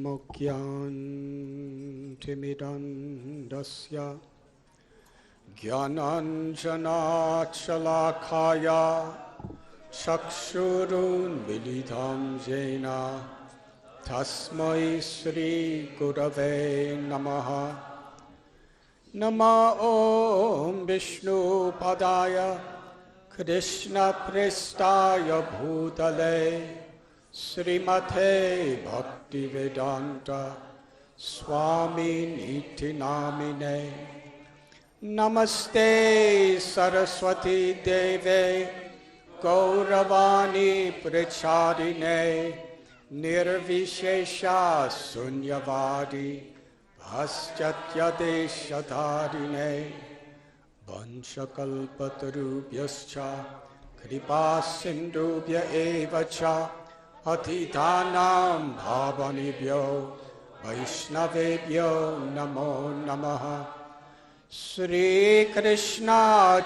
विमोक्ष्यान्तिमिरन्दस्य ज्ञानाञ्जनाशलाखाया चक्षुरुन्मिलितं येन तस्मै श्रीगुरवे नमः। नमो ॐ विष्णुपदाय कृष्णप्रेष्ठाय भूतले श्रीमते भक्तिवेदान्त स्वामिनिति नामिने। नमस्ते सरस्वती देवे गौरवाणी प्रचारिणे निर्विशेषा शून्यवादी पाश्चात्यदेशधारिणे। वंशकल्पतरुभ्यश्च कृपासिन्धुभ्य एव च पतितानां पावनेभ्यो वैष्णवेभ्यो नमो नमः। श्रीकृष्ण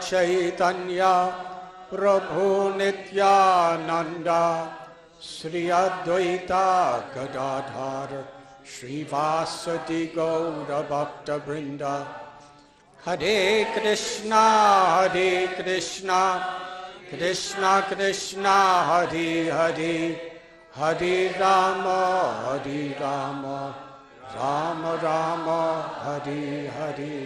चैतन्य प्रभु नित्यानंद श्री अद्वैता गदाधर श्रीवासदि गौर भक्तवृंद। हरे Krishna Krishna Krishna Hare Hare Hare Ram Ram Ram Hare Hare.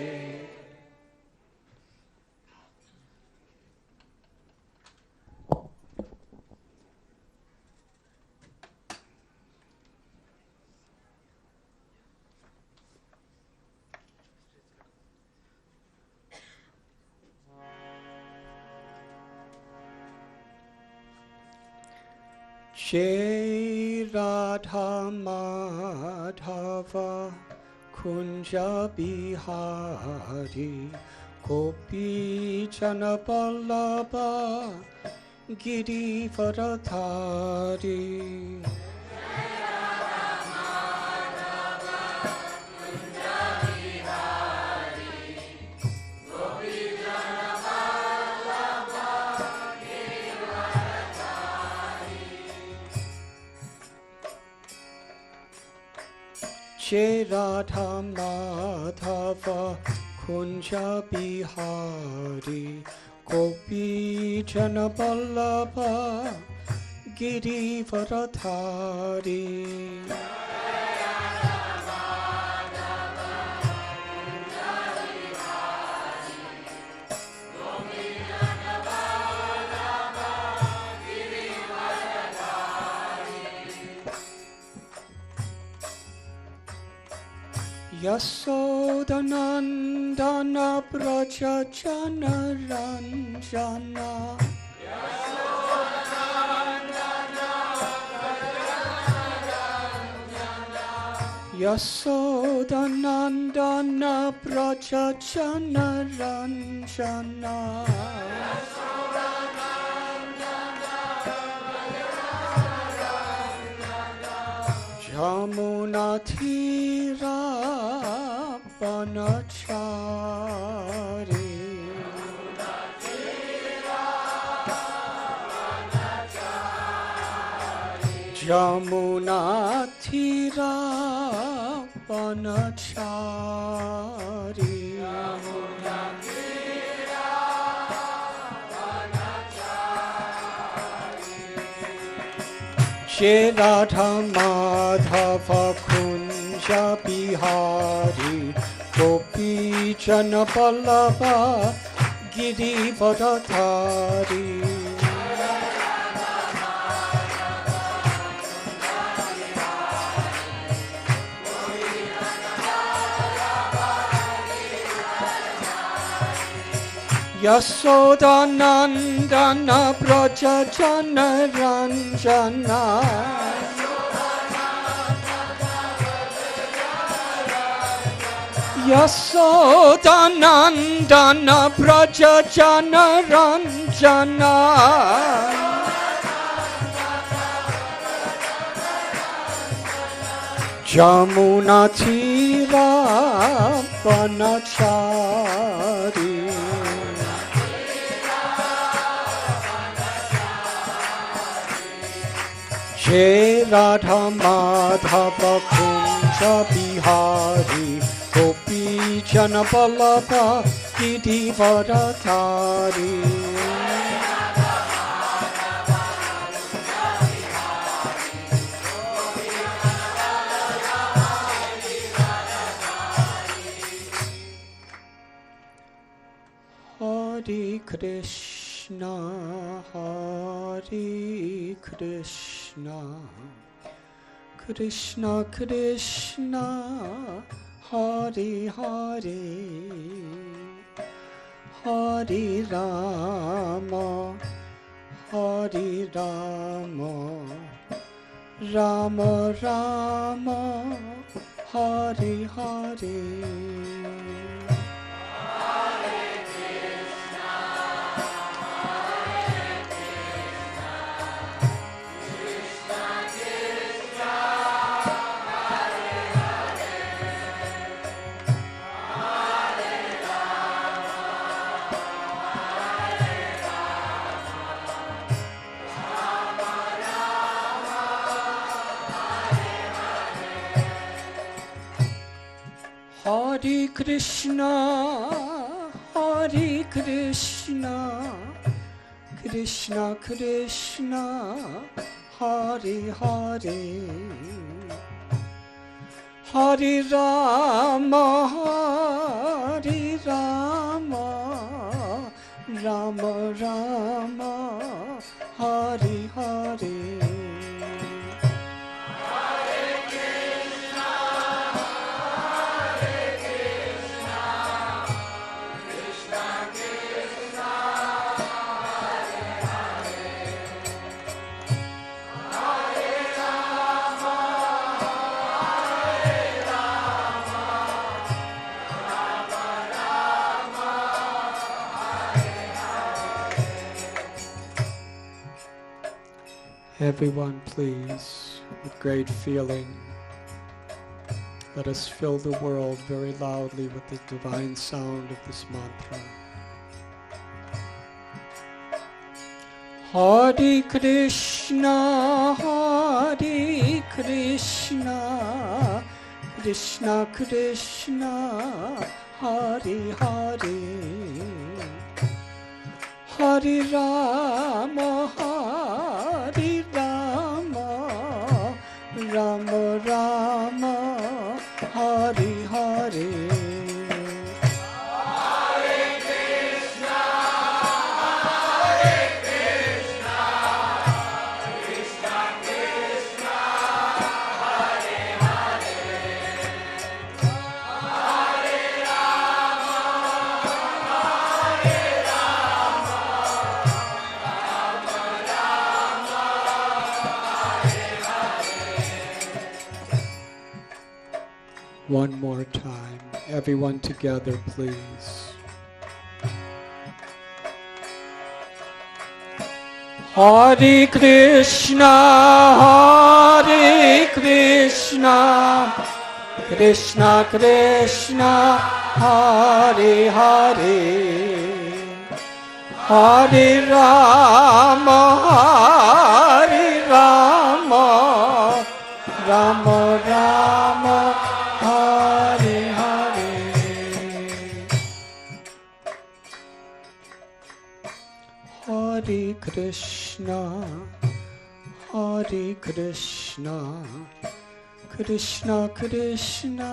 Jai Radha Madhava Kunja Bihari Gopi Jana Vallabha Girivardhari. Jai Radha Madhava Kunja Bihari Gopi Jana Vallabha Girivardhari. Yasodhanandana Braja Jana Ranjana. Yasodhanandana Braja Jana Ranjana. Yamuna Thira Vanachari. Yamuna Thira Vanachari. Jai Radha Madhava Kunja Bihari Gopi Jana Vallabha Girivardhari. Yasodhanandana Braja Jana Ranjana. Yasodhanandana Braja Jana Ranjana. Jamuna Thira Vanachari. He Radha Madhava Kunja Bihari Gopi Jana Vallabha Giri Varadhari. Hare Krishna, Hare Krishna, Krishna Krishna, Hare Hare, Hare Rama, Hare Rama, Rama Rama, Hare Hare. Hare Krishna, Hare Krishna, Krishna Krishna, Hare Hare, Hare Rama, Hare Rama, Rama Rama, Hare Hare. Everyone, please, with great feeling, let us fill the world very loudly with the divine sound of this mantra. Hare Krishna, Hare Krishna, Krishna Krishna, Hare Hare, Hare Rama, Hare Rama, Rama Rama, Hare Hare. One more time, everyone together, please. Hare Krishna, Hare Krishna, Krishna Krishna, Hare Hare, Hare Rama, Hare Rama, Rama Rama, Hare Hare. Hare Krishna, Hare Krishna, Krishna Krishna,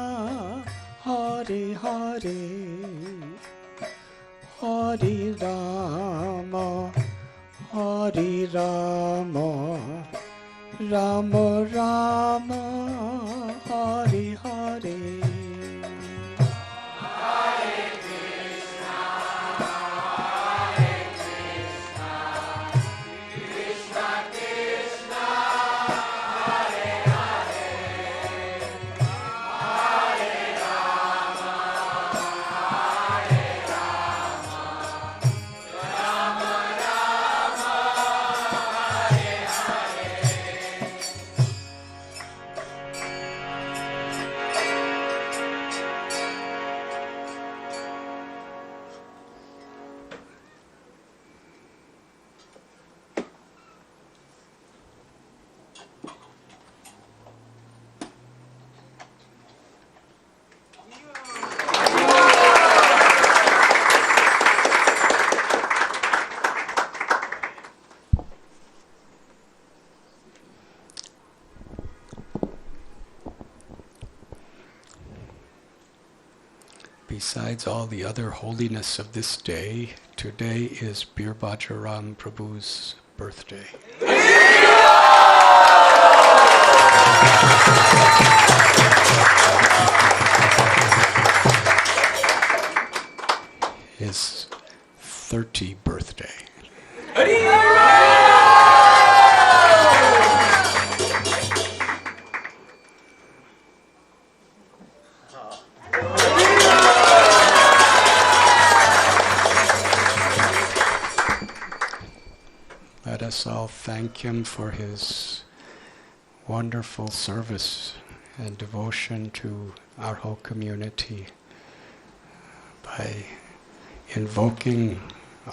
Hare Hare, Hare Rama, Hare Rama, Rama Rama, Hare Hare. besides all the other holiness of this day, today is Birbhajaram Prabhu's birthday. His 30th birthday. Let us all thank him for his wonderful service and devotion to our whole community by invoking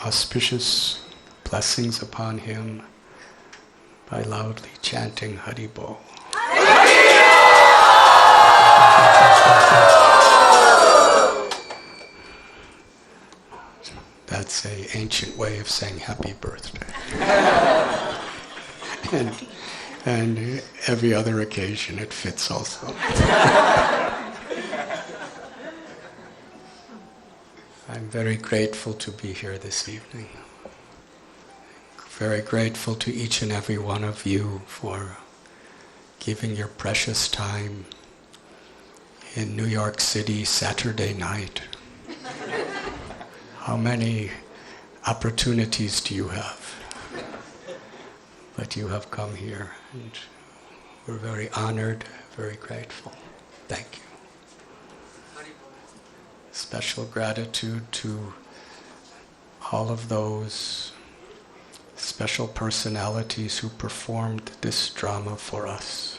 auspicious blessings upon him by loudly chanting Hari Bol. That's an ancient way of saying happy birthday. and every other occasion it fits also. I'm very grateful to be here this evening. Very grateful to each and every one of you for giving your precious time in New York City Saturday night. How many opportunities do you have? But you have come here, and we're very honored, very grateful. Thank you. Special gratitude to all of those special personalities who performed this drama for us.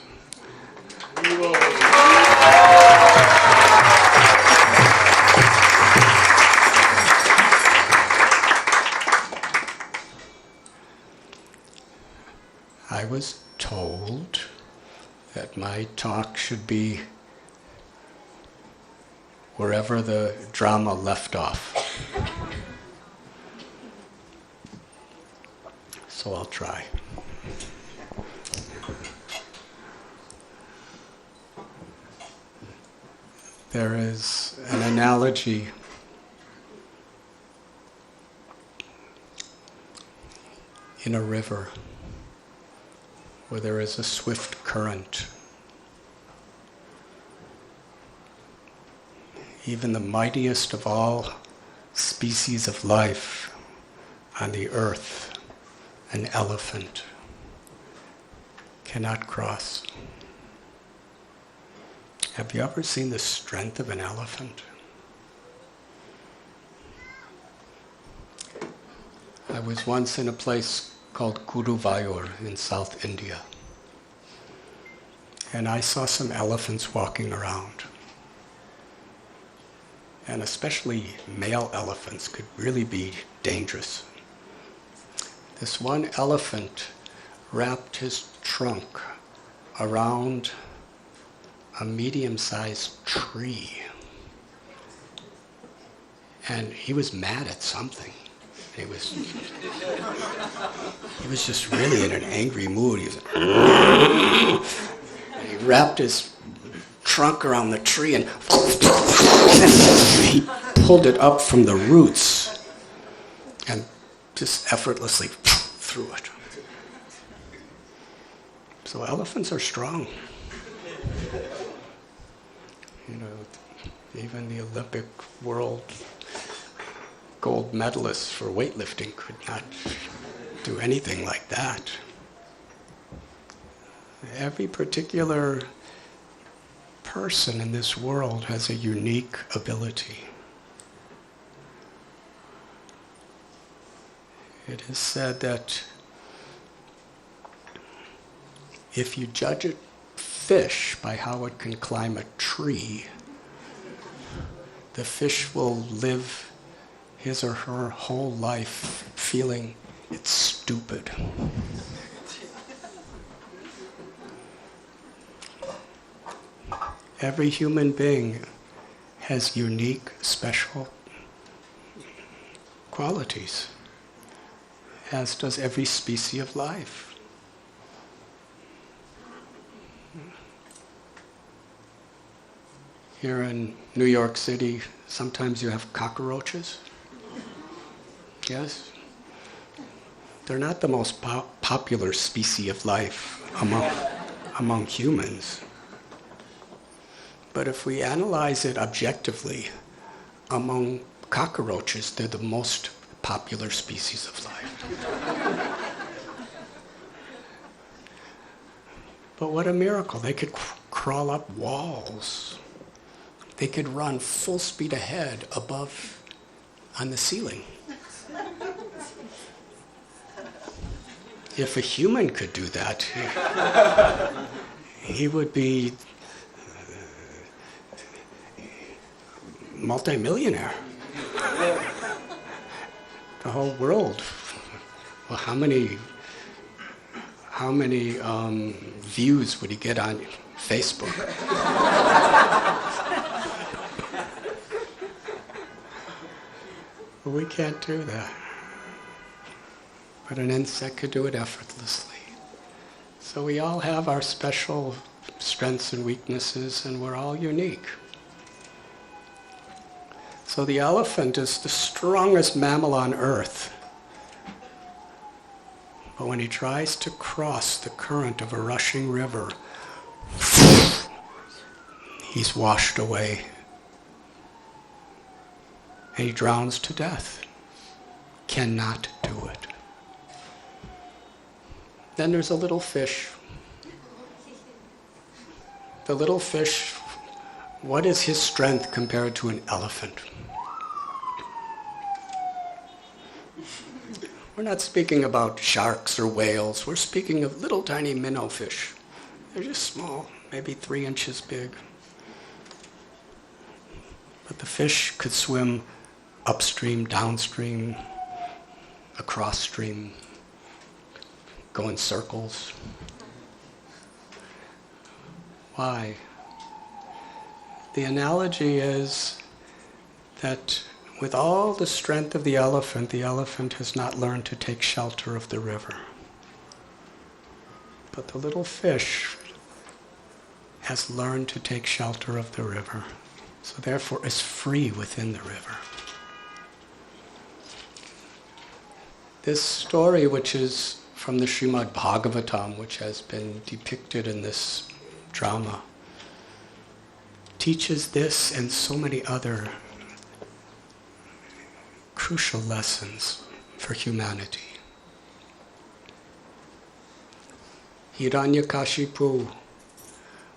I was told that my talk should be wherever the drama left off. So I'll try. There is an analogy in a river where there is a swift current. Even the mightiest of all species of life on the earth, an elephant, cannot cross. Have you ever seen the strength of an elephant? I was once in a place called Guruvayur in South India, and I saw some elephants walking around. And especially male elephants could really be dangerous. This one elephant wrapped his trunk around a medium-sized tree. And he was mad at something. He was just really in an angry mood. He wrapped his trunk around the tree and he pulled it up from the roots and just effortlessly threw it. So elephants are strong. You know, even the Olympic world gold medalists for weightlifting could not do anything like that. Every particular person in this world has a unique ability. It is said that if you judge a fish by how it can climb a tree, the fish will live his or her whole life feeling it's stupid. Every human being has unique, special qualities, as does every species of life. Here in New York City, sometimes you have cockroaches. Yes? They're not the most popular species of life among humans. But if we analyze it objectively, among cockroaches, they're the most popular species of life. But what a miracle. They could crawl up walls. They could run full speed ahead above on the ceiling. If a human could do that, he would be multimillionaire. The whole world. Well, how many views would he get on Facebook? But we can't do that. But an insect could do it effortlessly. So we all have our special strengths and weaknesses, and we're all unique. So the elephant is the strongest mammal on earth. But when he tries to cross the current of a rushing river, he's washed away. And he drowns to death. Cannot do it. Then there's a little fish. The little fish, what is his strength compared to an elephant? We're not speaking about sharks or whales. We're speaking of little tiny minnow fish. They're just small, maybe 3 inches big. But the fish could swim upstream, downstream, across stream, go in circles. Why? The analogy is that with all the strength of the elephant has not learned to take shelter of the river. But the little fish has learned to take shelter of the river, so therefore is free within the river. This story, which is from the Srimad Bhagavatam, which has been depicted in this drama, teaches this and so many other crucial lessons for humanity. Hiranyakashipu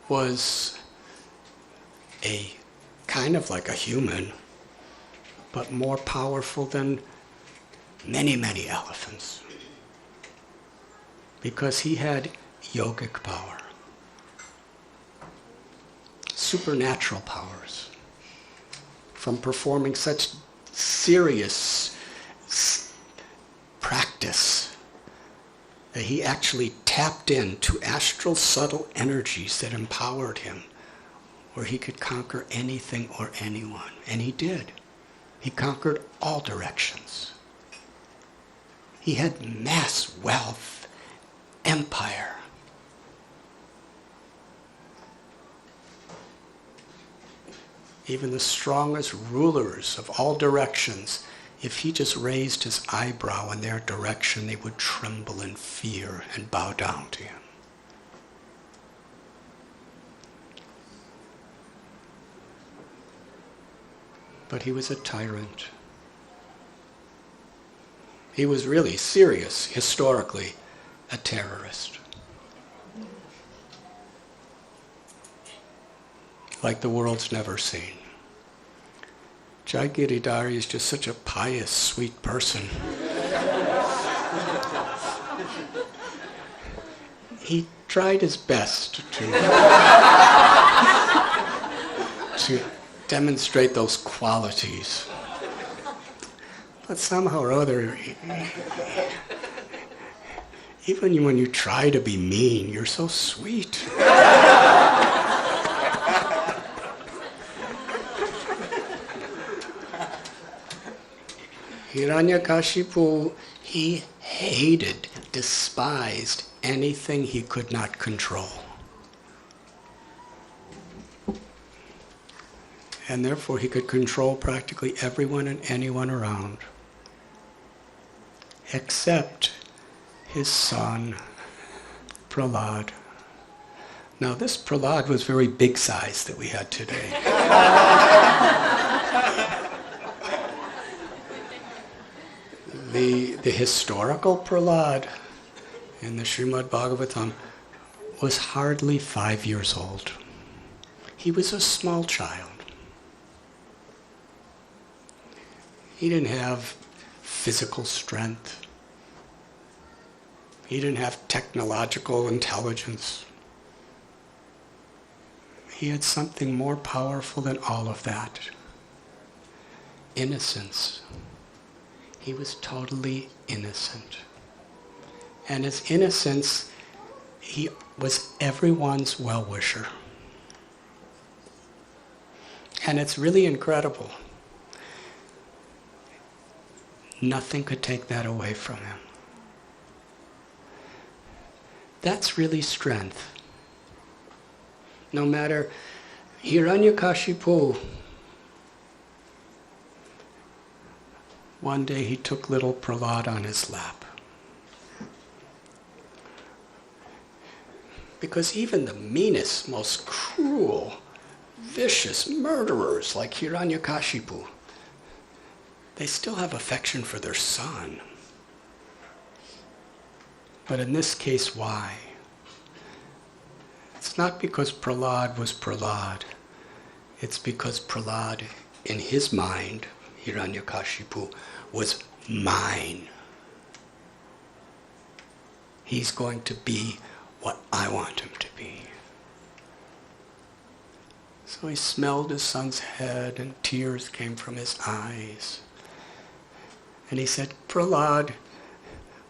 was a kind of like a human, but more powerful than many, many elephants, because he had yogic power, supernatural powers, from performing such serious practice that he actually tapped into astral subtle energies that empowered him, where he could conquer anything or anyone. And he did. He conquered all directions. He had mass wealth, empire. Even the strongest rulers of all directions, if he just raised his eyebrow in their direction, they would tremble in fear and bow down to him. But he was a tyrant. He was really serious, historically, a terrorist. Like the world's never seen. Jai Giridhari is just such a pious, sweet person. He tried his best to demonstrate those qualities. But somehow or other, even when you try to be mean, you're so sweet. Hiranyakashipu, he hated, despised anything he could not control. And therefore he could control practically everyone and anyone around, except his son, Prahlad. Now this Prahlad was very big size that we had today. The historical Prahlad in the Srimad Bhagavatam was hardly 5 years old. He was a small child. He didn't have physical strength. He didn't have technological intelligence. He had something more powerful than all of that. Innocence. He was totally innocent. And his innocence, he was everyone's well-wisher. And it's really incredible. Nothing could take that away from him. That's really strength. No matter Hiranyakashipu, one day he took little Prahlad on his lap. Because even the meanest, most cruel, vicious murderers like Hiranyakashipu, they still have affection for their son. But in this case, why? It's not because Prahlad was Prahlad. It's because Prahlad, in his mind, Hiranyakashipu, was mine. He's going to be what I want him to be. So he smelled his son's head and tears came from his eyes. And he said, Prahlad,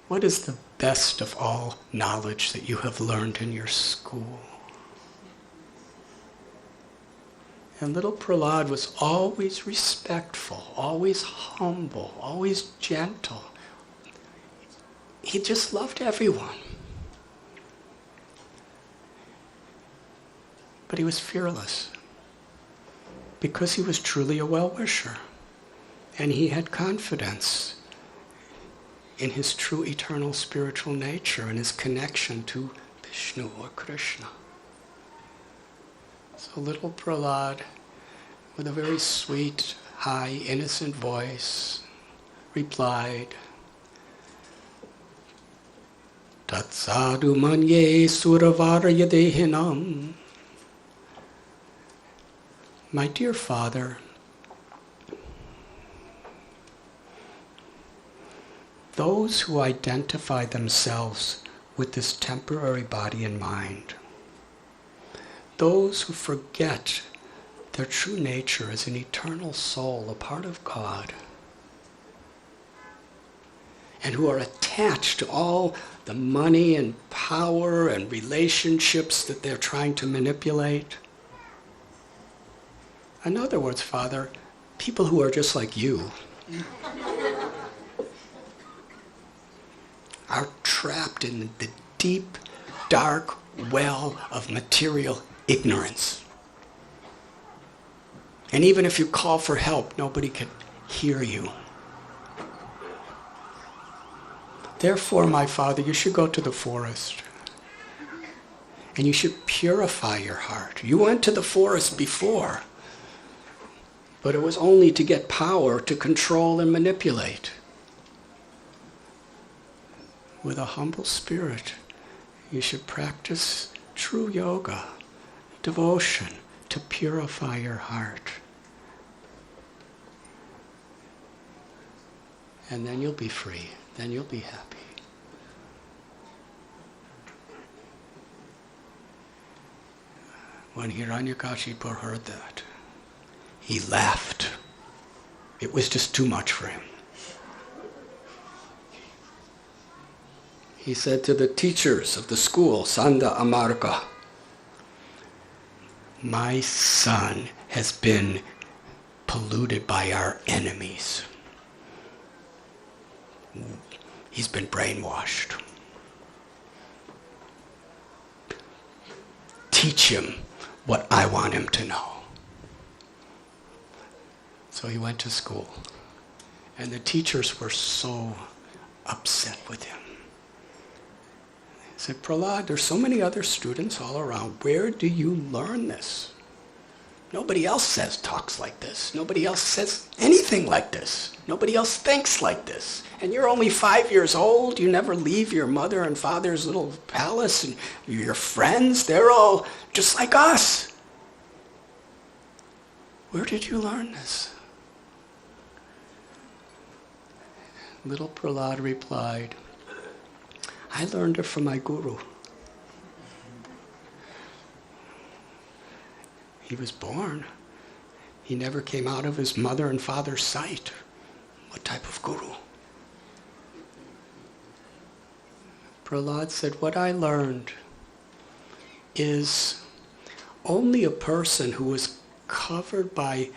what is the best of all knowledge that you have learned in your school? And little Prahlad was always respectful, always humble, always gentle. He just loved everyone. But he was fearless because he was truly a well-wisher. And he had confidence in his true eternal spiritual nature and his connection to Vishnu or Krishna. So little Prahlad, with a very sweet, high, innocent voice, replied, Tat sadhu manye suravarya dehinam. My dear Father, those who identify themselves with this temporary body and mind, those who forget their true nature as an eternal soul, a part of God, and who are attached to all the money and power and relationships that they're trying to manipulate. In other words, Father, people who are just like you are trapped in the deep, dark well of material ignorance. And even if you call for help, nobody can hear you. Therefore, my Father, you should go to the forest. And you should purify your heart. You went to the forest before, but it was only to get power to control and manipulate. With a humble spirit, you should practice true yoga, devotion, to purify your heart. And then you'll be free. Then you'll be happy. When Hiranyakashipu heard that, he laughed. It was just too much for him. He said to the teachers of the school, Sanda Amarka, my son has been polluted by our enemies. He's been brainwashed. Teach him what I want him to know. So he went to school. And the teachers were so upset with him. They said, Prahlad, there's so many other students all around. Where do you learn this? Nobody else talks like this. Nobody else says anything like this. Nobody else thinks like this. And you're only 5 years old. You never leave your mother and father's little palace. And your friends, they're all just like us. Where did you learn this? Little Prahlad replied, I learned it from my guru. He was born. He never came out of his mother and father's sight. What type of guru? Prahlad said, what I learned is only a person who is covered by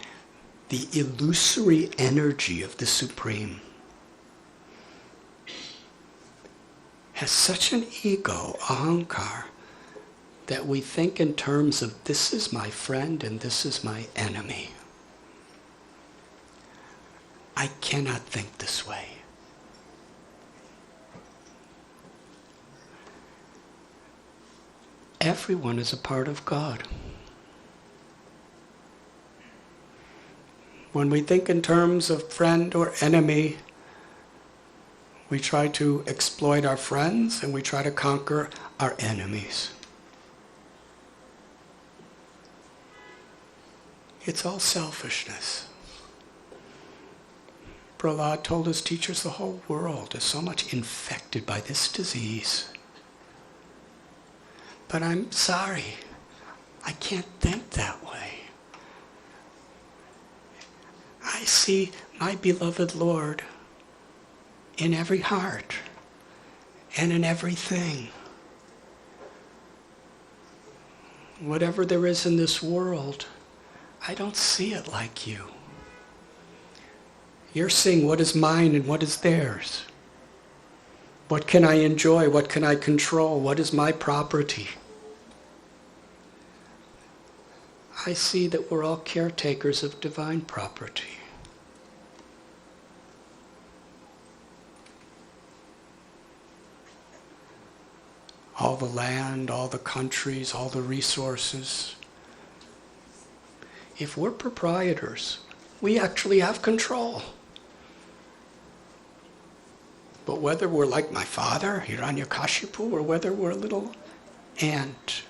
the illusory energy of the Supreme has such an ego, ahankar, that we think in terms of this is my friend and this is my enemy. I cannot think this way. Everyone is a part of God. When we think in terms of friend or enemy, we try to exploit our friends and we try to conquer our enemies. It's all selfishness. Prahlad told his teachers the whole world is so much infected by this disease. But I'm sorry, I can't think that way. I see my beloved Lord in every heart and in everything. Whatever there is in this world, I don't see it like you. You're seeing what is mine and what is theirs. What can I enjoy? What can I control? What is my property? I see that we're all caretakers of divine property. All the land, all the countries, all the resources. If we're proprietors, we actually have control. But whether we're like my father, Hiranyakashipu, or whether we're a little ant,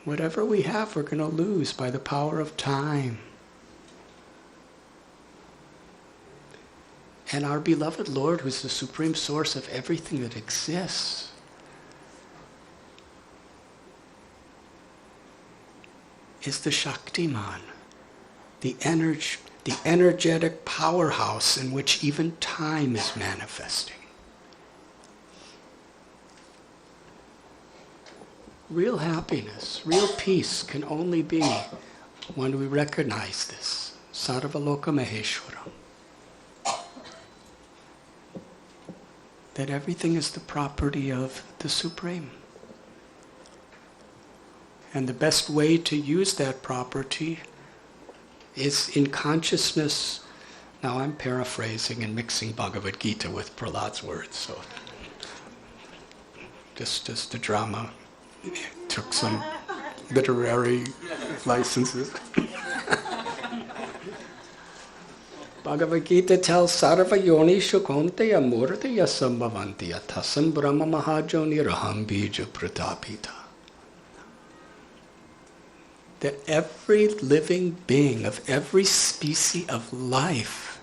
whatever we have, we're going to lose by the power of time. And our beloved Lord, who's the supreme source of everything that exists, is the Shaktiman, the energetic powerhouse in which even time is manifesting. Real happiness, real peace can only be when we recognize this. Sarvaloka Maheshwaram. That everything is the property of the Supreme. And the best way to use that property is in consciousness. Now I'm paraphrasing and mixing Bhagavad Gita with Prahlad's words, so just a drama. Took some literary licenses. Bhagavad Gita tells Sarva Yoni Shukonteya Murtiya Sambhavanti Athasam Brahma Mahajoni Raham Bija Pratapita. That every living being of every species of life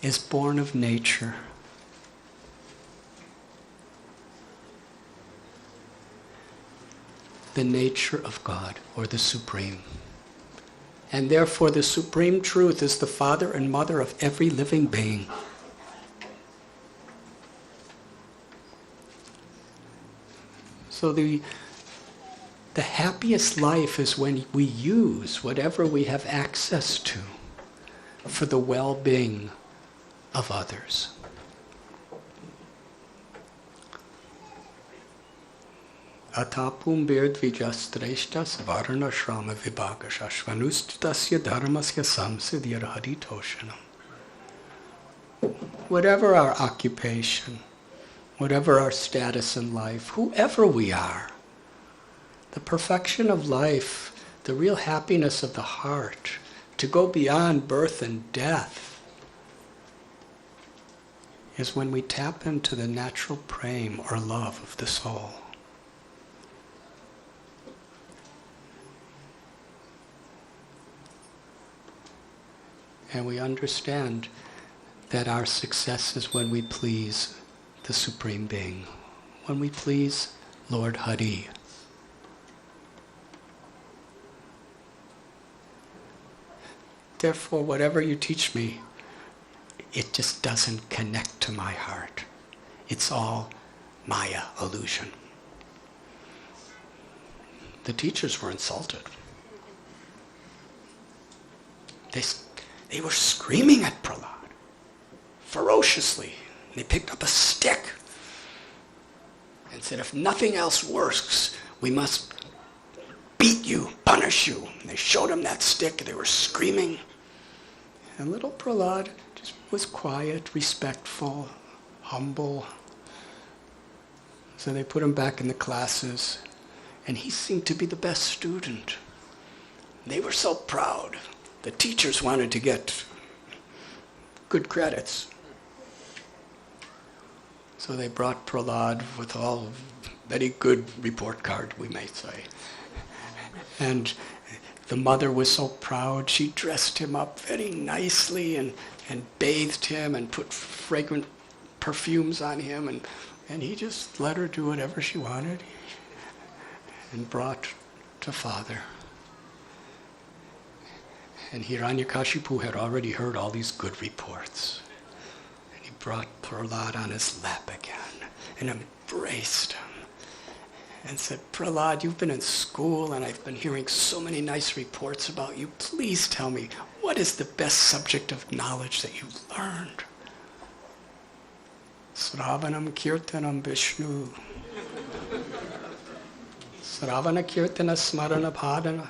is born of nature. The nature of God, or the Supreme. And therefore the Supreme Truth is the father and mother of every living being. So the happiest life is when we use whatever we have access to for the well-being of others. Atapum birdvijastreshtas varna shrama vibhagashashvanustutasya dharmasya samsiddhir haritoshanam. Whatever our occupation, whatever our status in life, whoever we are, the perfection of life, the real happiness of the heart, to go beyond birth and death, is when we tap into the natural prem or love of the soul. And we understand that our success is when we please the Supreme Being, when we please Lord Hari. Therefore, whatever you teach me, it just doesn't connect to my heart. It's all Maya, illusion. The teachers were insulted. They were screaming at Prahlad ferociously. They picked up a stick and said, if nothing else works, we must beat you, punish you. And they showed him that stick. They were screaming. And little Prahlad just was quiet, respectful, humble. So they put him back in the classes, and he seemed to be the best student. They were so proud. The teachers wanted to get good credits. So they brought Prahlad with all very good report card, we may say. And the mother was so proud. She dressed him up very nicely and bathed him and put fragrant perfumes on him. And he just let her do whatever she wanted and brought to father. And Hiranyakashipu had already heard all these good reports. And he brought Prahlad on his lap again and embraced him and said, Prahlad, you've been in school and I've been hearing so many nice reports about you. Please tell me, what is the best subject of knowledge that you've learned? Sravanam Kirtanam Vishnu. Sravana Kirtana Smarana Bhadana.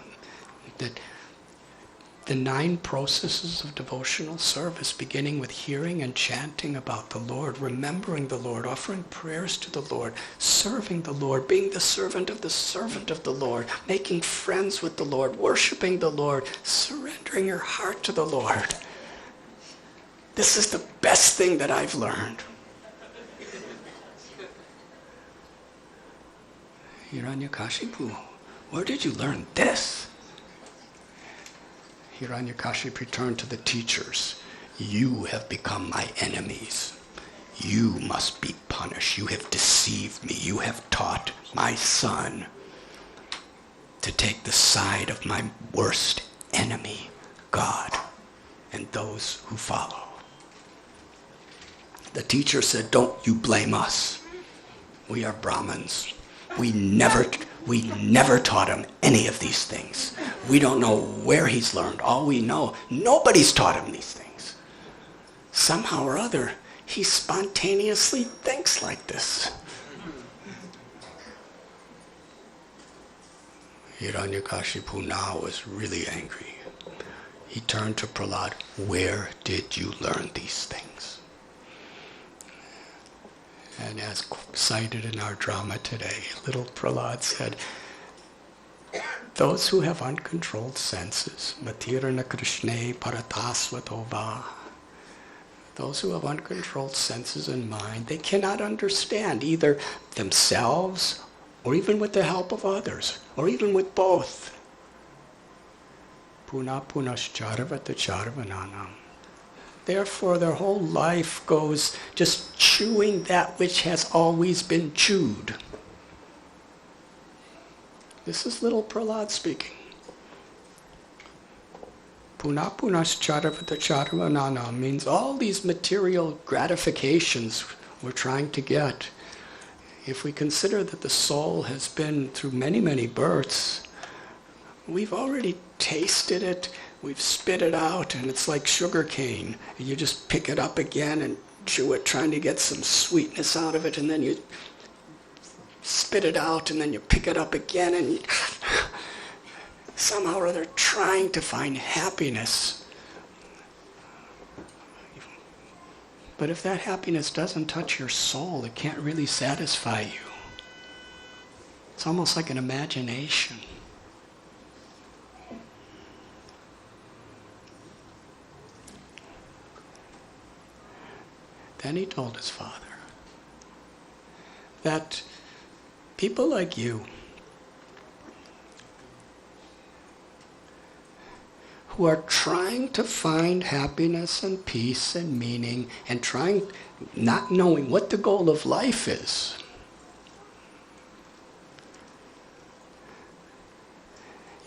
The 9 processes of devotional service, beginning with hearing and chanting about the Lord, remembering the Lord, offering prayers to the Lord, serving the Lord, being the servant of the Lord, making friends with the Lord, worshiping the Lord, surrendering your heart to the Lord. This is the best thing that I've learned. Hiranyakashipu, where did you learn this? Hiranyakashipu turned to the teachers. You have become my enemies. You must be punished. You have deceived me. You have taught my son to take the side of my worst enemy, God, and those who follow. The teacher said, don't you blame us. We are Brahmins. We never taught him any of these things. We don't know where he's learned. All we know, nobody's taught him these things. Somehow or other, he spontaneously thinks like this. Hiranyakashipu now was really angry. He turned to Prahlad, where did you learn these things? And as cited in our drama today, little Prahlad said, those who have uncontrolled senses, matirana krishne paratasvatova, those who have uncontrolled senses and mind, they cannot understand either themselves or even with the help of others, or even with both. Puna punascharvata charvananam. Therefore, their whole life goes just chewing that which has always been chewed. This is little Prahlad speaking. Puna punascharvata charvananam means all these material gratifications we're trying to get. If we consider that the soul has been through many, many births, we've already tasted it, we've spit it out, and it's like sugar cane. You just pick it up again and chew it, trying to get some sweetness out of it, and then you spit it out, and then you pick it up again, and you somehow or other trying to find happiness. But if that happiness doesn't touch your soul, it can't really satisfy you. It's almost like an imagination. Then he told his father that people like you, who are trying to find happiness and peace and meaning and not knowing what the goal of life is,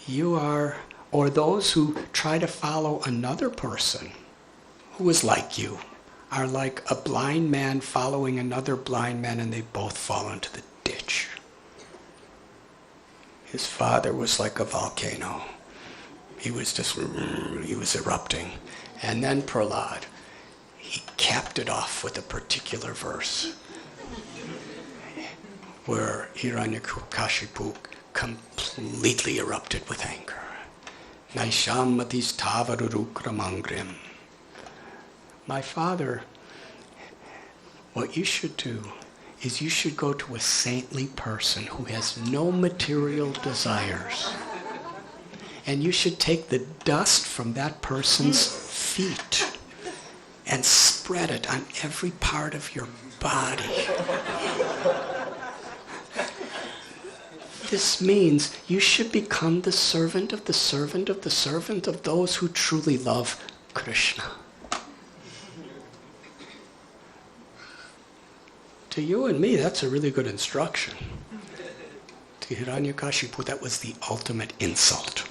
you are, or those who try to follow another person who is like you, are like a blind man following another blind man, and they both fall into the ditch. His father was like a volcano. He was erupting. And then Prahlad, he capped it off with a particular verse where Hiranyakashipu completely erupted with anger. Naishamatis tavarurukramangrim. My father, what you should do is you should go to a saintly person who has no material desires. And you should take the dust from that person's feet and spread it on every part of your body. This means you should become the servant of the servant of the servant of those who truly love Krishna. To you and me, that's a really good instruction. To Hiranyakashipu, that was the ultimate insult.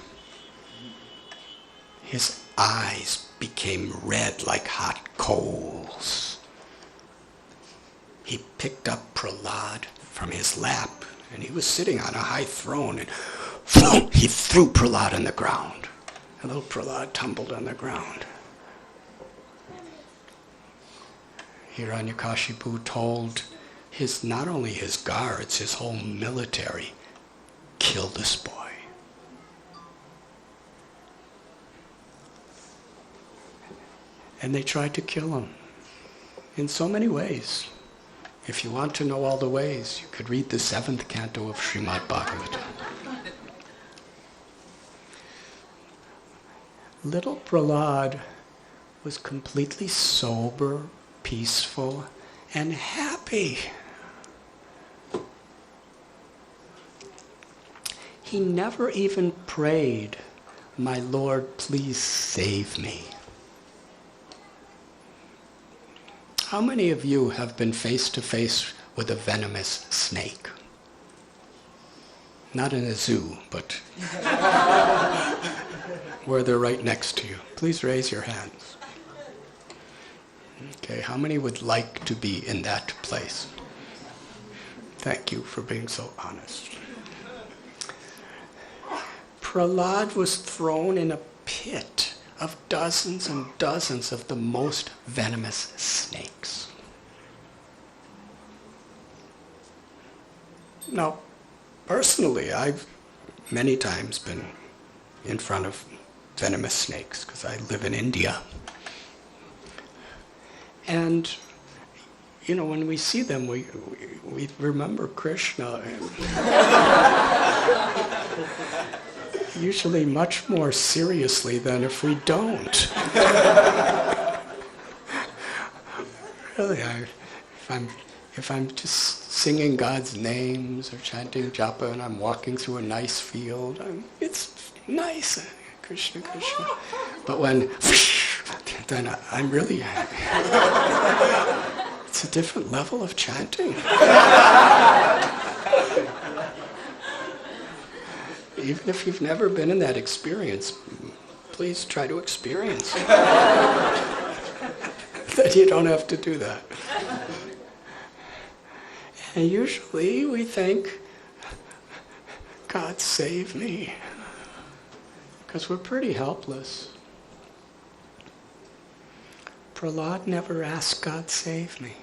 His eyes became red like hot coals. He picked up Prahlad from his lap, and he was sitting on a high throne, and he threw Prahlad on the ground. And little Prahlad tumbled on the ground. Hiranyakashipu told not only his guards, his whole military, kill this boy. And they tried to kill him in so many ways. If you want to know all the ways, you could read the 7th canto of Srimad Bhagavatam. Little Prahlad was completely sober, peaceful, and happy. He never even prayed, "My Lord, please save me." How many of you have been face to face with a venomous snake? Not in a zoo, but where they're right next to you. Please raise your hands. Okay, how many would like to be in that place? Thank you for being so honest. Prahlad was thrown in a pit of dozens and dozens of the most venomous snakes. Now, personally, I've many times been in front of venomous snakes because I live in India. And, you know, when we see them, we remember Krishna. Usually much more seriously than if we don't. Really, if I'm just singing God's names or chanting japa and I'm walking through a nice field, it's nice, Krishna, Krishna. But when, then I'm really, it's a different level of chanting. Even if you've never been in that experience, please try to experience it. Then you don't have to do that. And usually we think, God save me, because we're pretty helpless. Prahlad never asked God save me.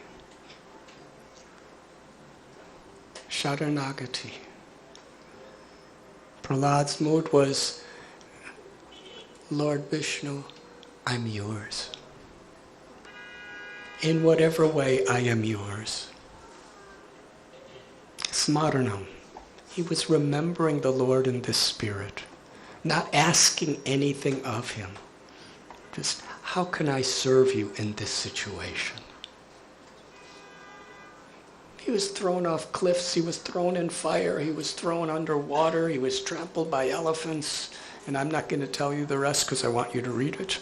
Sharanagati. Prahlad's mood was, Lord Vishnu, I'm yours. In whatever way, I am yours. Smaranam. He was remembering the Lord in this spirit, not asking anything of him. Just, how can I serve you in this situation? He was thrown off cliffs, he was thrown in fire, he was thrown underwater, he was trampled by elephants, and I'm not going to tell you the rest because I want you to read it.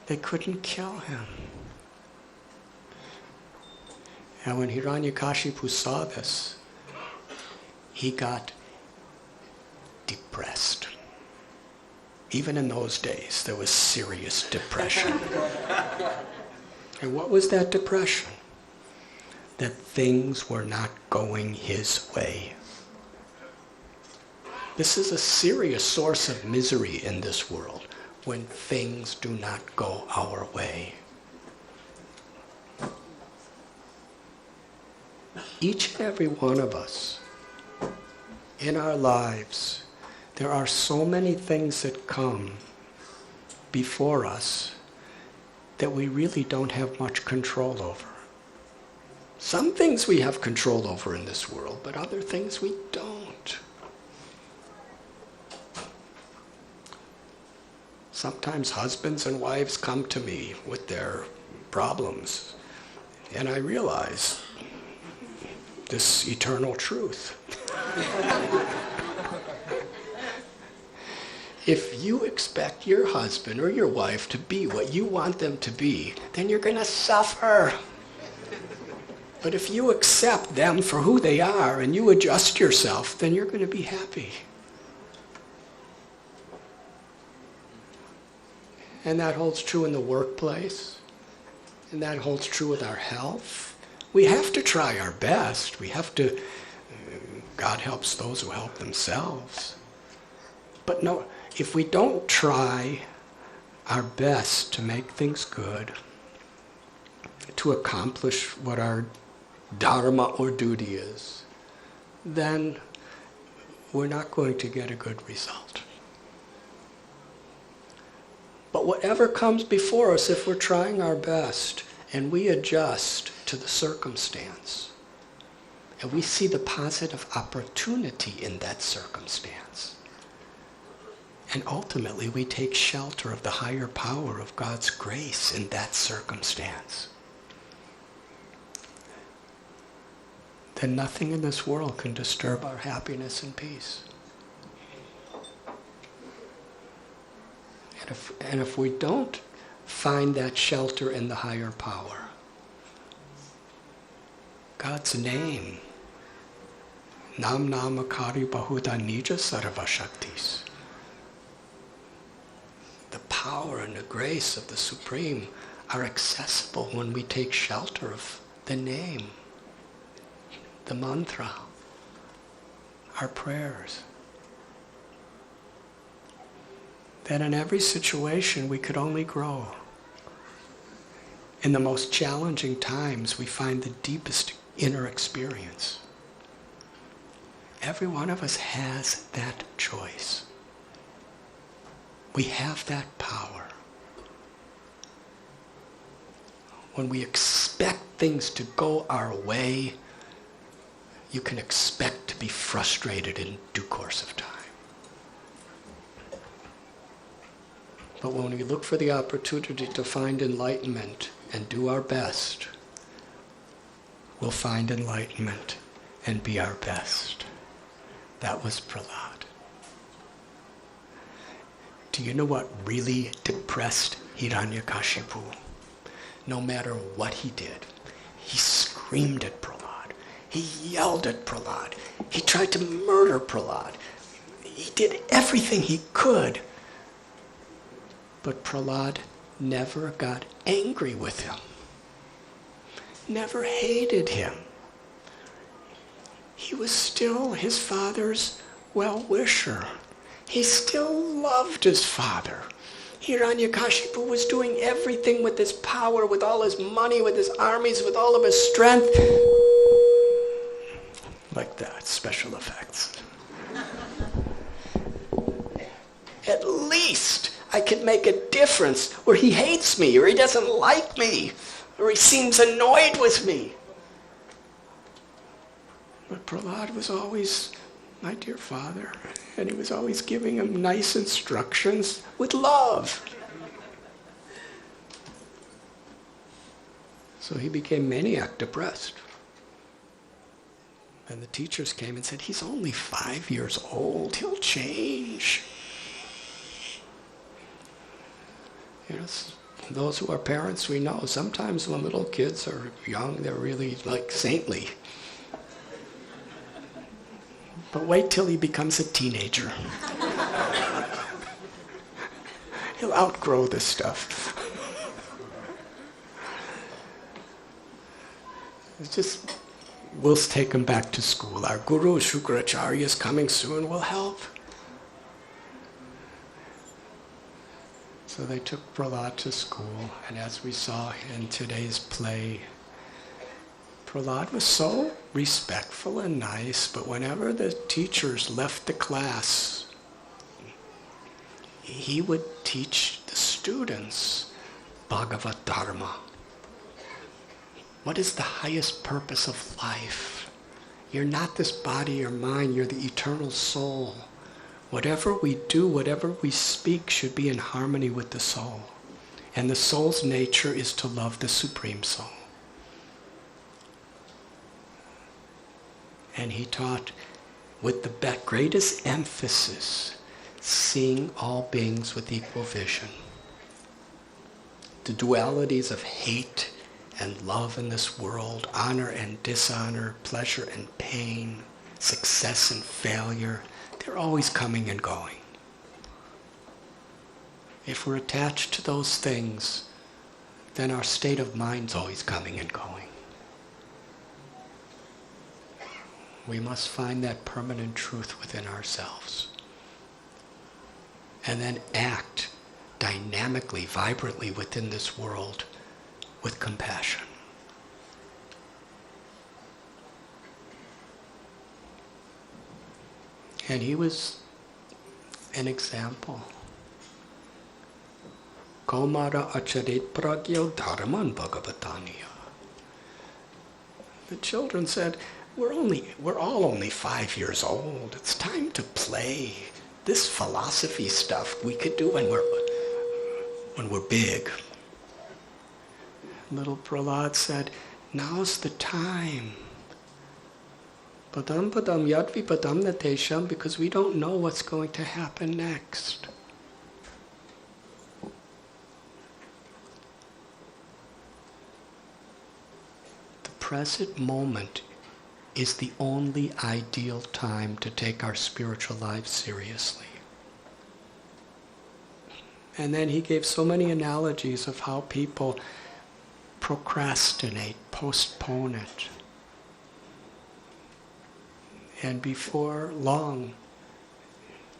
They couldn't kill him. And when Hiranyakashipu saw this, he got depressed. Even in those days, there was serious depression. And what was that depression? That things were not going his way. This is a serious source of misery in this world, when things do not go our way. Each and every one of us, in our lives, there are so many things that come before us that we really don't have much control over. Some things we have control over in this world, but other things we don't. Sometimes husbands and wives come to me with their problems, and I realize this eternal truth. If you expect your husband or your wife to be what you want them to be, then you're going to suffer. But if you accept them for who they are and you adjust yourself, then you're going to be happy. And that holds true in the workplace, and that holds true with our health. We have to try our best. We have to, God helps those who help themselves. But no, if we don't try our best to make things good, to accomplish what our dharma or duty is, then we're not going to get a good result. But whatever comes before us, if we're trying our best and we adjust to the circumstance, and we see the positive opportunity in that circumstance, and ultimately we take shelter of the higher power of God's grace in that circumstance, then nothing in this world can disturb our happiness and peace. And if we don't find that shelter in the higher power, God's name, Nam Namakari Bahuda Nija Sarva Shaktis, the power and the grace of the Supreme are accessible when we take shelter of the name, the mantra, our prayers. That in every situation we could only grow. In the most challenging times we find the deepest inner experience. Every one of us has that choice. We have that power. When we expect things to go our way, you can expect to be frustrated in due course of time. But when we look for the opportunity to find enlightenment and do our best, we'll find enlightenment and be our best. That was Prahlad. Do you know what really depressed Hiranyakashipu? No matter what he did, he screamed at Prahlad. He yelled at Prahlad. He tried to murder Prahlad. He did everything he could. But Prahlad never got angry with him, never hated him. He was still his father's well-wisher. He still loved his father. Hiranyakashipu was doing everything with his power, with all his money, with his armies, with all of his strength. Like that, special effects. At least I could make a difference where he hates me, or he doesn't like me, or he seems annoyed with me. But Prahlad was always my dear father, and he was always giving him nice instructions with love. So he became maniac depressed. And the teachers came and said, he's only 5 years old, he'll change. You know, those who are parents, we know, sometimes when little kids are young, they're really like saintly. But wait till he becomes a teenager. He'll outgrow this stuff. It's just, we'll take him back to school. Our Guru, Shukracharya, is coming soon, will help. So they took Prahlad to school, and as we saw in today's play, Prahlad was so respectful and nice, but whenever the teachers left the class, he would teach the students Bhagavad Dharma. What is the highest purpose of life? You're not this body or mind, you're the eternal soul. Whatever we do, whatever we speak should be in harmony with the soul. And the soul's nature is to love the Supreme Soul. And he taught with the greatest emphasis, seeing all beings with equal vision. The dualities of hate and love in this world, honor and dishonor, pleasure and pain, success and failure, they're always coming and going. If we're attached to those things, then our state of mind's always coming and going. We must find that permanent truth within ourselves. And then act dynamically, vibrantly within this world with compassion. And he was an example. Kaumara acharit pragyo dharman bhagavataniya. The children said, we're all only 5 years old. It's time to play. This philosophy stuff we could do when we're big. Little Prahlad said, now's the time. Padam padam yadvi padam natesham, because we don't know what's going to happen next. The present moment is the only ideal time to take our spiritual lives seriously. And then he gave so many analogies of how people procrastinate, postpone it. And before long,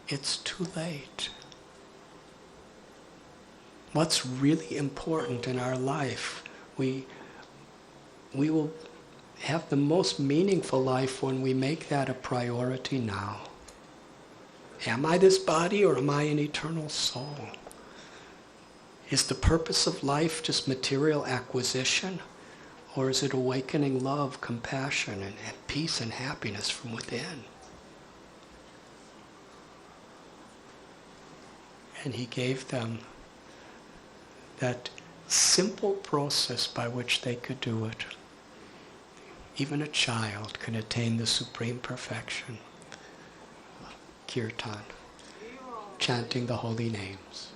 it's too late. What's really important in our life, we will have the most meaningful life when we make that a priority now. Am I this body or am I an eternal soul? Is the purpose of life just material acquisition? Or is it awakening love, compassion, and peace and happiness from within? And he gave them that simple process by which they could do it. Even a child can attain the supreme perfection. Kirtan, chanting the holy names.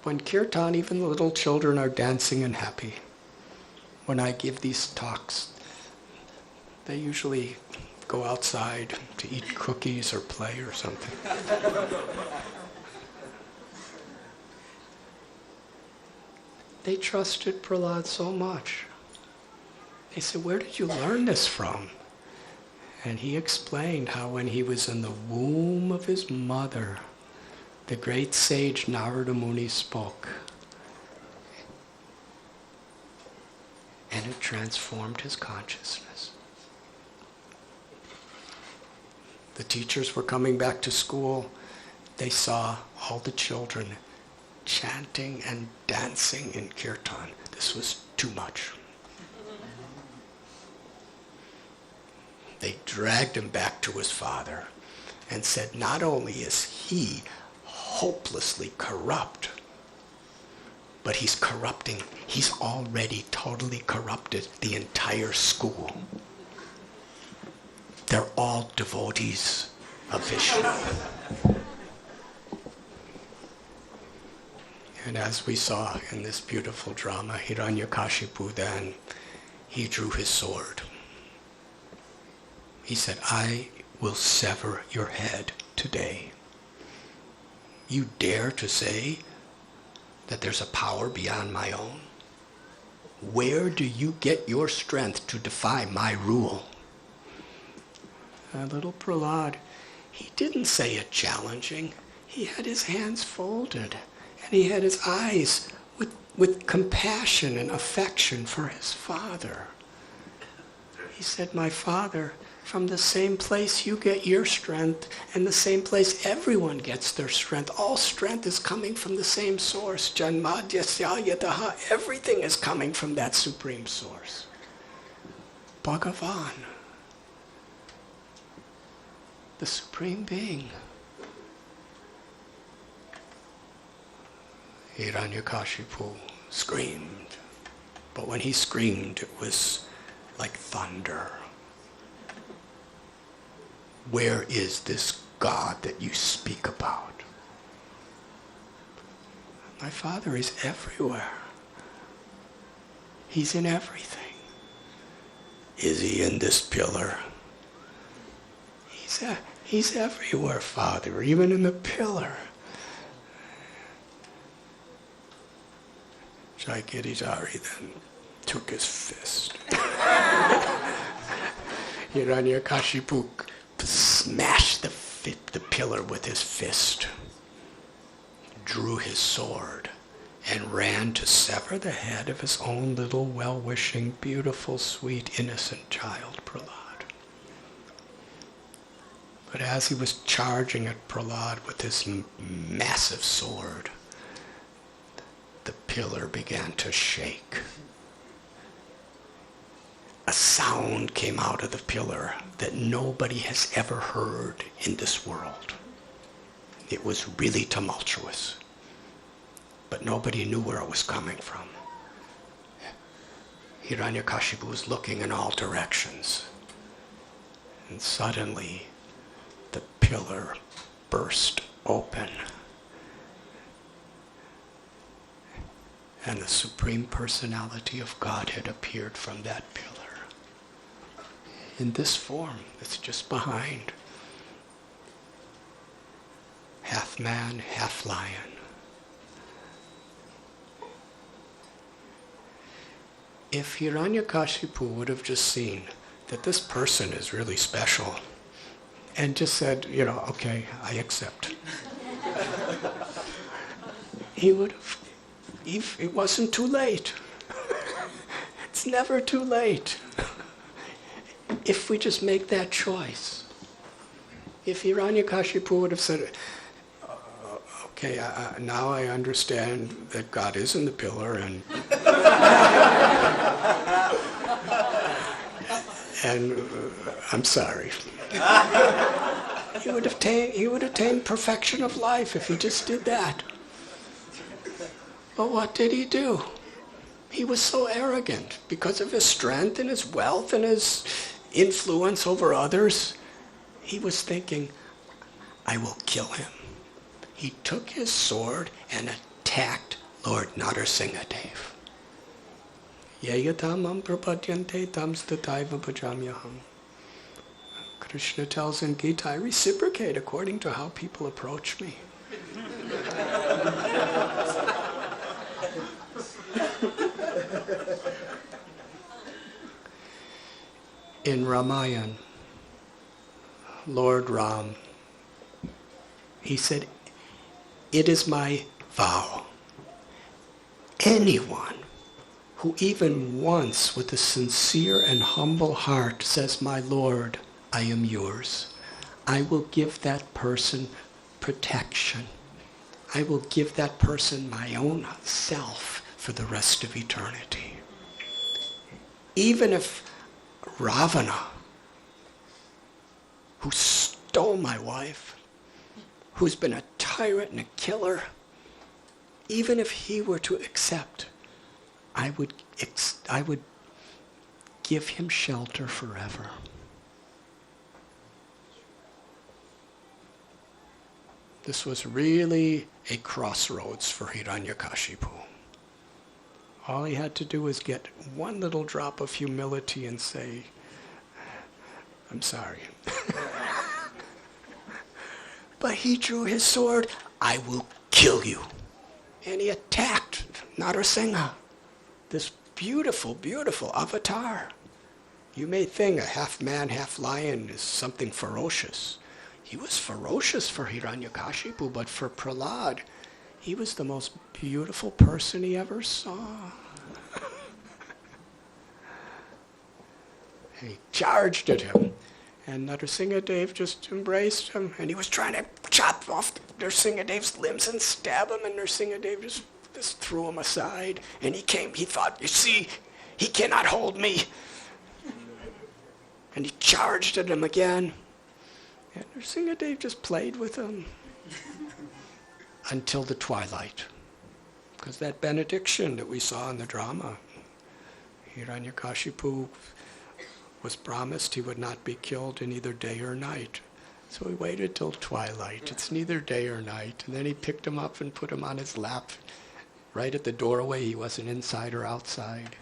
When kirtan, even the little children are dancing and happy. When I give these talks, they usually go outside to eat cookies or play or something. They trusted Prahlad so much. They said, where did you learn this from? And he explained how when he was in the womb of his mother, the great sage Narada Muni spoke. And it transformed his consciousness. The teachers were coming back to school. They saw all the children chanting and dancing in kirtan. This was too much. They dragged him back to his father and said, not only is he hopelessly corrupt, but he's already totally corrupted the entire school. They're all devotees of Vishnu. And as we saw in this beautiful drama, Hiranyakashipu then, he drew his sword. He said, I will sever your head today. You dare to say that there's a power beyond my own? Where do you get your strength to defy my rule? Little Prahlad, he didn't say it challenging. He had his hands folded, and he had his eyes with compassion and affection for his father. He said, my father, from the same place you get your strength, and the same place everyone gets their strength. All strength is coming from the same source. Janmadhyasya yataha. Everything is coming from that supreme source. Bhagavan, the Supreme Being. Hiranyakashipu screamed. But when he screamed, it was like thunder. Where is this God that you speak about? My father is everywhere. He's in everything. Is he in this pillar? He's everywhere, Father, even in the pillar. Shaky then took his fist. Hiranyakashipu smashed the pillar with his fist, drew his sword, and ran to sever the head of his own little well-wishing, beautiful, sweet, innocent child, Prahlad. But as he was charging at Prahlad with his massive sword, the pillar began to shake. A sound came out of the pillar that nobody has ever heard in this world. It was really tumultuous, but nobody knew where it was coming from. Hiranyakashipu was looking in all directions, and suddenly the pillar burst open, and the Supreme Personality of Godhead appeared from that pillar. In this form that's just behind. Half man, half lion. If Hiranyakashipu would have just seen that this person is really special and just said, okay, I accept. He would have, it wasn't too late. It's never too late. If we just make that choice. If Hiranyakashipu would have said, okay, now I understand that God is in the pillar, and I'm sorry. He would attain perfection of life if he just did that. But what did he do? He was so arrogant because of his strength and his wealth and his influence over others. He was thinking, I will kill him. He took his sword and attacked Lord Nrisimhadev. Yayatamam prapadyante tamstataiva bhajamyaham. Krishna tells in Gita, I reciprocate according to how people approach me. In Ramayana, Lord Ram, he said, It is my vow. Anyone who even once with a sincere and humble heart says, my Lord, I am yours, I will give that person protection. I will give that person my own self for the rest of eternity. Even if Ravana, who stole my wife, who's been a tyrant and a killer, even if he were to accept, I would give him shelter forever. This was really a crossroads for Hiranyakashipu. All he had to do was get one little drop of humility and say, I'm sorry. But he drew his sword, I will kill you. And he attacked Narasimha, this beautiful, beautiful avatar. You may think a half man, half lion is something ferocious. He was ferocious for Hiranyakashipu, but for Prahlad, he was the most beautiful person he ever saw. And he charged at him. And Narasimhadev just embraced him. And he was trying to chop off Narasimhadev's limbs and stab him. And Narasimhadev just threw him aside. And he thought, you see, he cannot hold me. And he charged at him again. And Narasimhadev just played with him until the twilight. Because that benediction that we saw in the drama, Hiranyakashipu was promised he would not be killed in either day or night. So he waited till twilight. It's neither day or night. And then he picked him up and put him on his lap. Right at the doorway, he wasn't inside or outside.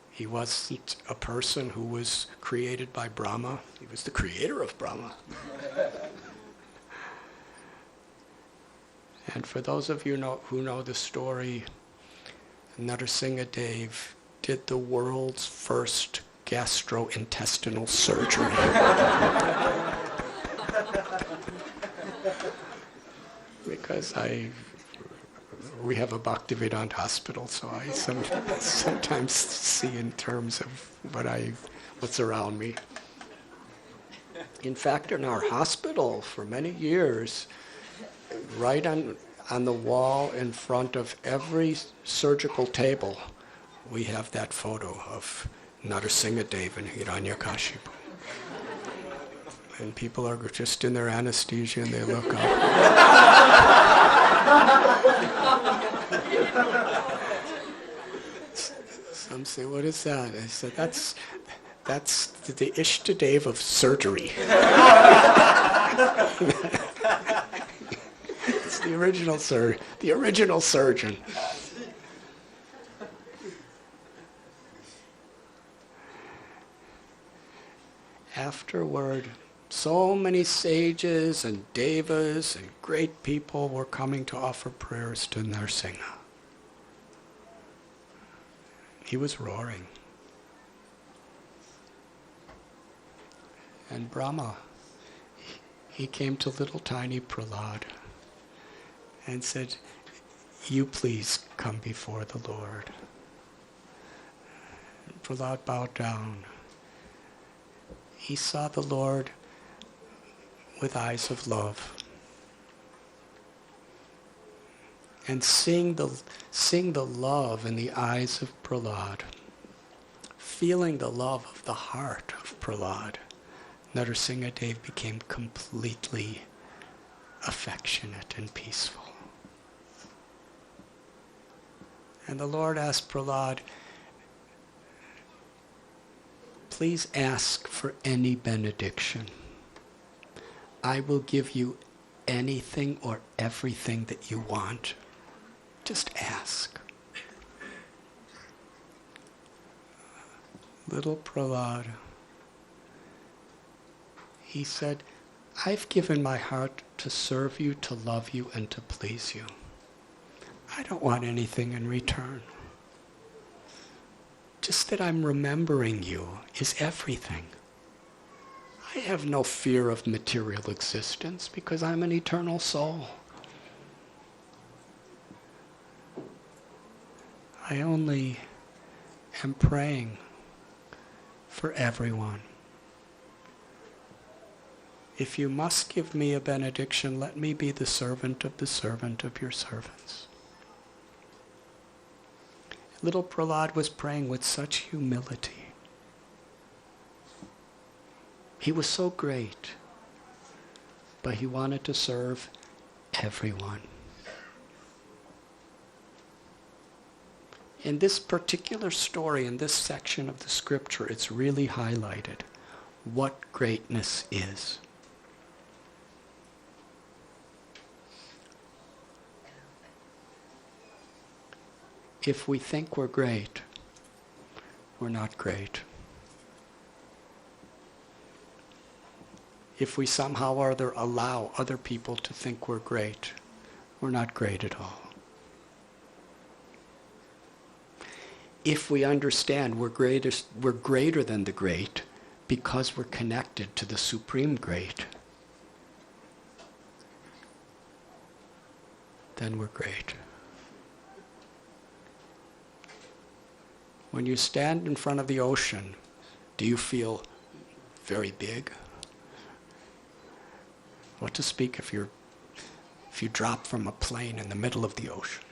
He wasn't a person who was created by Brahma. He was the creator of Brahma. And for those of you who know the story, Narasimhadev did the world's first gastrointestinal surgery. Because we have a Bhaktivedanta hospital, so I sometimes see in terms of what's around me. In fact, in our hospital for many years, right on the wall in front of every surgical table, we have that photo of Narasimhadev and Hiranyakashipu. And people are just in their anesthesia and they look up. Some say, what is that? I said, that's the Ishtadev of surgery. It's the original surgeon. Afterward, so many sages and devas and great people were coming to offer prayers to Narasimha. He was roaring. And Brahma, he came to little tiny Prahlad and said, you please come before the Lord. And Prahlad bowed down. He saw the Lord with eyes of love. And seeing the love in the eyes of Prahlad, feeling the love of the heart of Prahlad, Narasimhadev became completely affectionate and peaceful. And the Lord asked Prahlad, please ask for any benediction. I will give you anything or everything that you want. Just ask. Little Prahlad, he said, I've given my heart to serve you, to love you, and to please you. I don't want anything in return. Just that I'm remembering you is everything. I have no fear of material existence because I'm an eternal soul. I only am praying for everyone. If you must give me a benediction, let me be the servant of your servants. Little Prahlad was praying with such humility. He was so great, but he wanted to serve everyone. In this particular story, in this section of the scripture, it's really highlighted what greatness is. If we think we're great, we're not great. If we somehow or other allow other people to think we're great, we're not great at all. If we understand we're greater than the great because we're connected to the Supreme Great, then we're great. When you stand in front of the ocean, do you feel very big? What to speak if you drop from a plane in the middle of the ocean?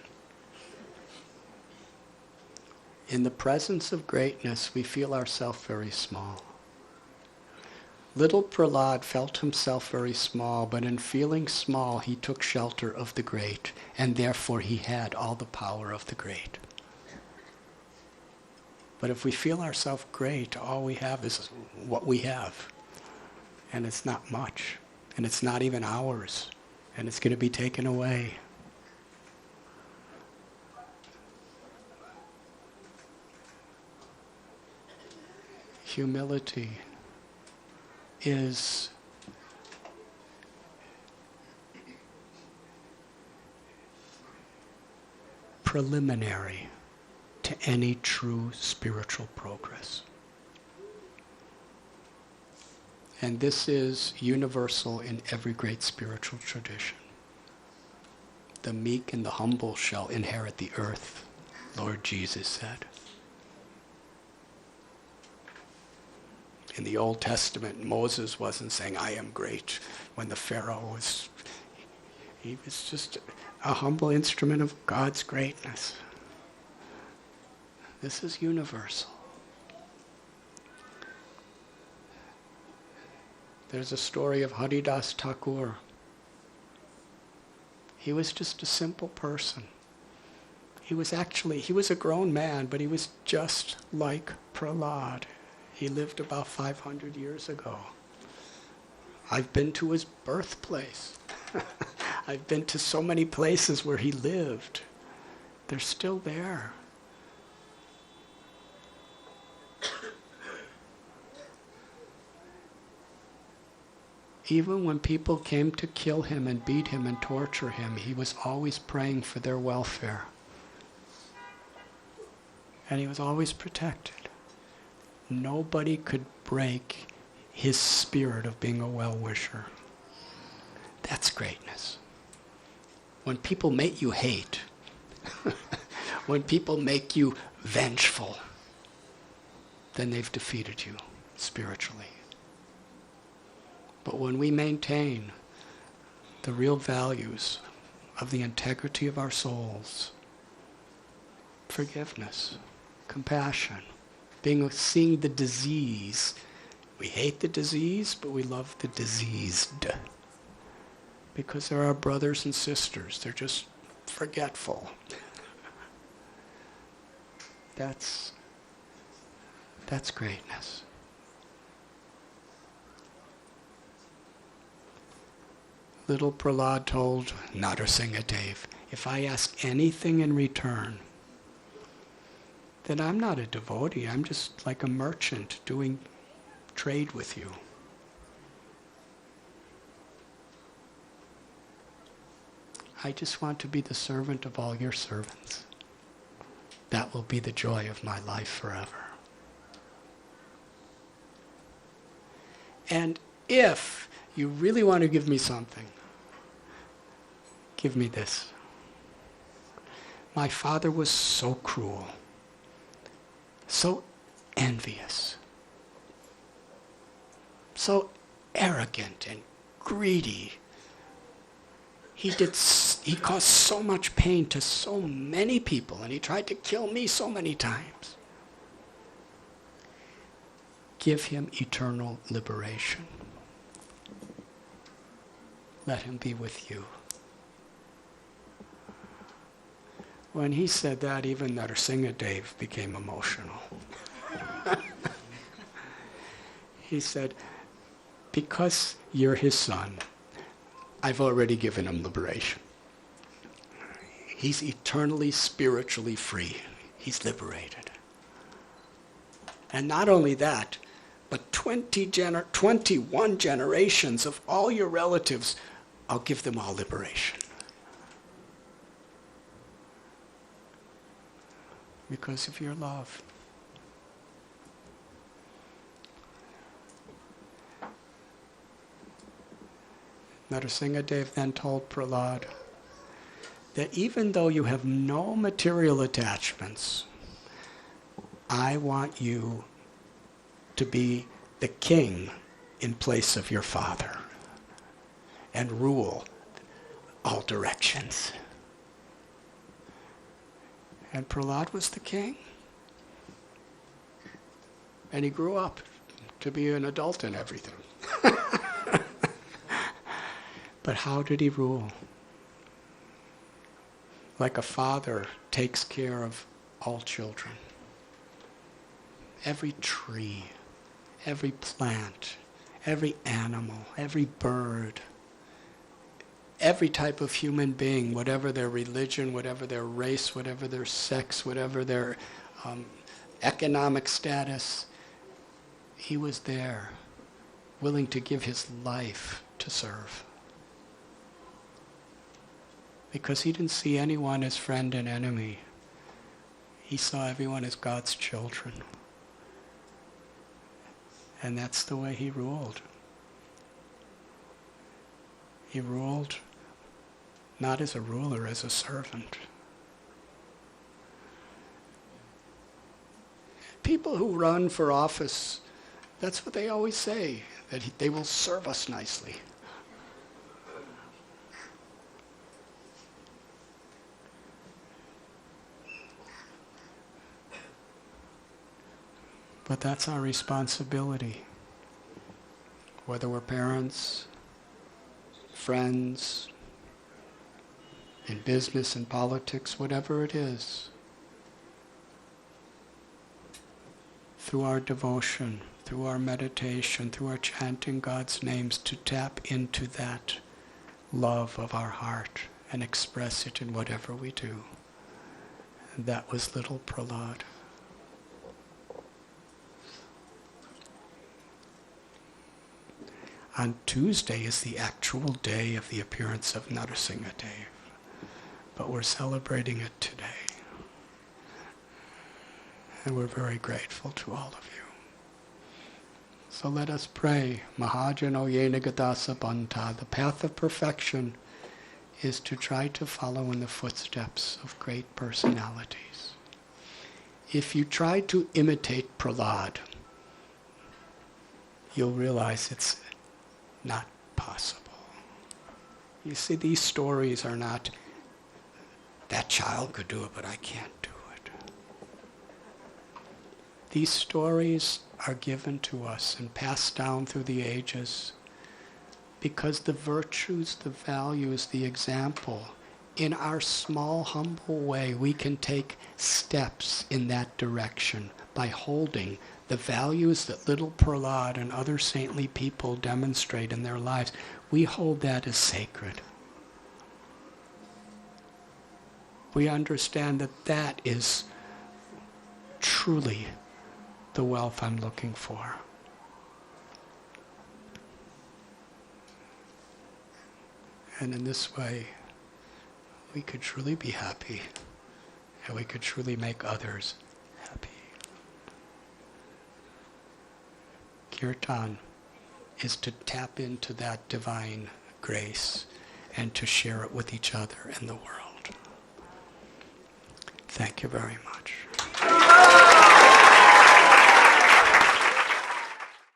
In the presence of greatness, we feel ourselves very small. Little Prahlad felt himself very small, but in feeling small, he took shelter of the great, and therefore he had all the power of the great. But if we feel ourselves great, all we have is what we have. And it's not much. And it's not even ours. And it's going to be taken away. Humility is preliminary to any true spiritual progress. And this is universal in every great spiritual tradition. The meek and the humble shall inherit the earth, Lord Jesus said. In the Old Testament, Moses wasn't saying, I am great, when the Pharaoh was, he was just a humble instrument of God's greatness. This is universal. There's a story of Haridas Thakur. He was just a simple person. He was a grown man, but he was just like Prahlad. He lived about 500 years ago. I've been to his birthplace. I've been to so many places where he lived. They're still there. Even when people came to kill him and beat him and torture him, he was always praying for their welfare. And he was always protected. Nobody could break his spirit of being a well-wisher. That's greatness. When people make you hate, when people make you vengeful, then they've defeated you spiritually. But when we maintain the real values of the integrity of our souls, forgiveness, compassion, seeing the disease. We hate the disease, but we love the diseased. Because they're our brothers and sisters. They're just forgetful. That's greatness. Little Prahlad told Narasimhadev, if I ask anything in return, then I'm not a devotee. I'm just like a merchant doing trade with you. I just want to be the servant of all your servants. That will be the joy of my life forever. And if you really want to give me something, give me this. My father was so cruel, so envious, so arrogant and greedy. He caused so much pain to so many people, and he tried to kill me so many times. Give him eternal liberation. Let him be with you. When he said that, even Narasimhadev became emotional. He said, because you're his son, I've already given him liberation. He's eternally, spiritually free. He's liberated. And not only that, but 21 generations of all your relatives, I'll give them all liberation. Because of your love. Narasimhadev then told Prahlad that even though you have no material attachments, I want you to be the king in place of your father and rule all directions. And Prahlad was the king. And he grew up to be an adult in everything. But how did he rule? Like a father takes care of all children. Every tree, every plant, every animal, every bird, every type of human being, whatever their religion, whatever their race, whatever their sex, whatever their economic status, he was there, willing to give his life to serve. Because he didn't see anyone as friend and enemy. He saw everyone as God's children. And that's the way he ruled. He ruled not as a ruler, as a servant. People who run for office, that's what they always say, that they will serve us nicely. But that's our responsibility. Whether we're parents, friends, in business and politics, whatever it is. Through our devotion, through our meditation, through our chanting God's names, to tap into that love of our heart and express it in whatever we do. And that was little Prahlad. On Tuesday is the actual day of the appearance of Narasimhadev, but we're celebrating it today. And we're very grateful to all of you. So let us pray. Mahajano yena gadasa banta. The path of perfection is to try to follow in the footsteps of great personalities. If you try to imitate Prahlad, you'll realize it's not possible. You see, these stories are not, that child could do it, but I can't do it. These stories are given to us and passed down through the ages because the virtues, the values, the example, in our small, humble way, we can take steps in that direction by holding the values that little Prahlad and other saintly people demonstrate in their lives. We hold that as sacred. We understand that that is truly the wealth I'm looking for. And in this way, we could truly be happy, and we could truly make others happy. Kirtan. is to tap into that divine grace and to share it with each other and the world. Thank you very much.